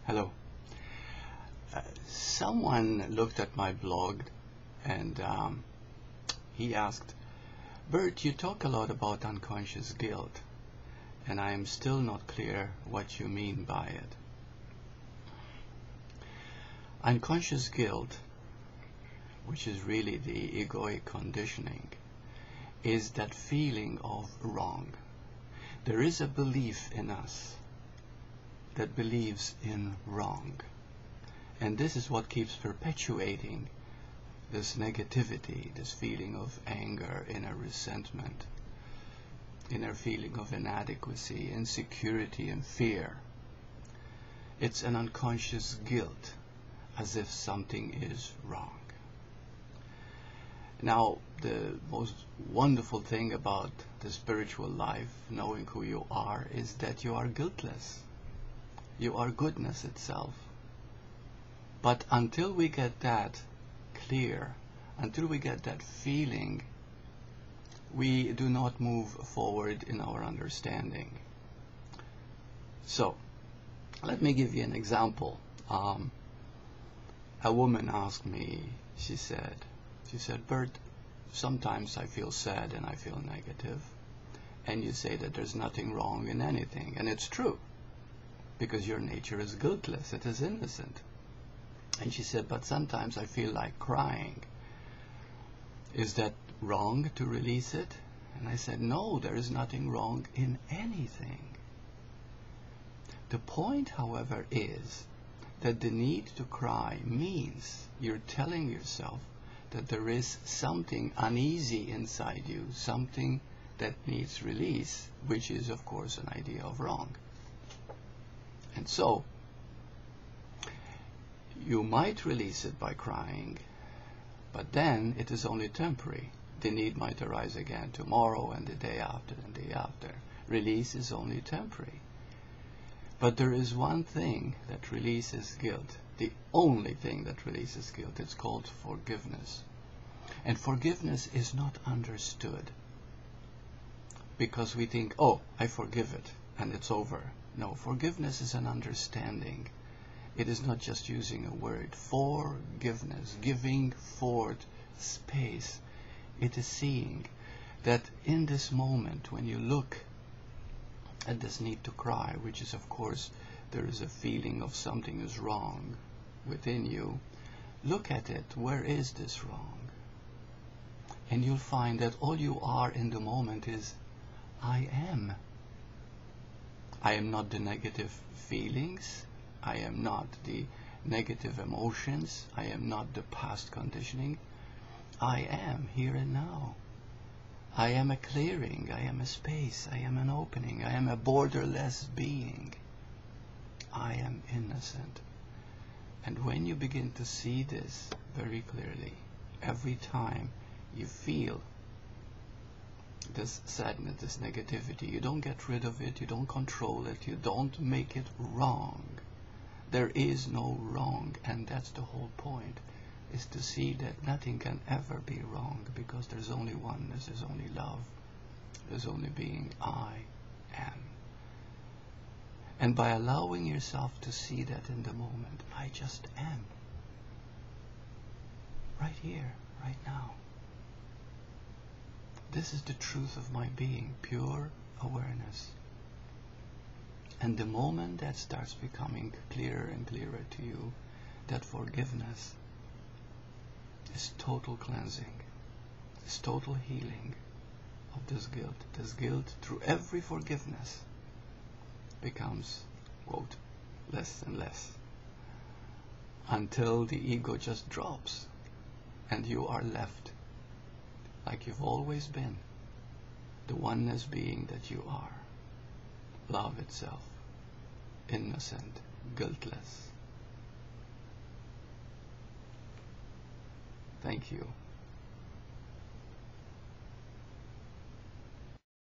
Hello. Someone looked at my blog and he asked, Burt, you talk a lot about unconscious guilt, and I am still not clear what you mean by it. Unconscious guilt, which is really the egoic conditioning, is that feeling of wrong. There is a belief in us that believes in wrong. And this is what keeps perpetuating this negativity, this feeling of anger, inner resentment, inner feeling of inadequacy, insecurity, and fear. It's an unconscious guilt, as if something is wrong. Now, the most wonderful thing about the spiritual life, knowing who you are, is that you are guiltless. You are goodness itself. But until we get that clear, until we get that feeling, we do not move forward in our understanding. So, let me give you an example. A woman asked me, she said, Burt, sometimes I feel sad and I feel negative, and you say that there's nothing wrong in anything, and it's true, because your nature is guiltless, it is innocent. And she said, but sometimes I feel like crying. Is that wrong to release it? And I said, no, there is nothing wrong in anything. The point, however, is that the need to cry means you're telling yourself that there is something uneasy inside you, something that needs release, which is, of course, an idea of wrong. And so, you might release it by crying, but then it is only temporary. The need might arise again tomorrow and the day after and the day after. Release is only temporary. But there is one thing that releases guilt, the only thing that releases guilt. It's called forgiveness. And forgiveness is not understood, because we think, oh, I forgive it and it's over. No, forgiveness is an understanding. It is not just using a word. Forgiveness, giving forth space. It is seeing that in this moment, when you look at this need to cry, which is, of course, there is a feeling of something is wrong within you, look at it. Where is this wrong? And you'll find that all you are in the moment is, I am. I am not the negative feelings. I am not the negative emotions. I am not the past conditioning. I am here and now. I am a clearing. I am a space. I am an opening. I am a borderless being. I am innocent. And when you begin to see this very clearly, every time you feel this sadness, this negativity, you don't get rid of it, you don't control it, you don't make it wrong. There is no wrong, and that's the whole point, is to see that nothing can ever be wrong, because there's only oneness, there's only love, there's only being I am. And by allowing yourself to see that in the moment, I just am. Right here, right now. This is the truth of my being, pure awareness. And the moment that starts becoming clearer and clearer to you, that forgiveness is total cleansing, is total healing of this guilt. This guilt, through every forgiveness, becomes, quote, less and less, until the ego just drops and you are left like you've always been, the oneness being that you are. Love itself, innocent, guiltless. Thank you.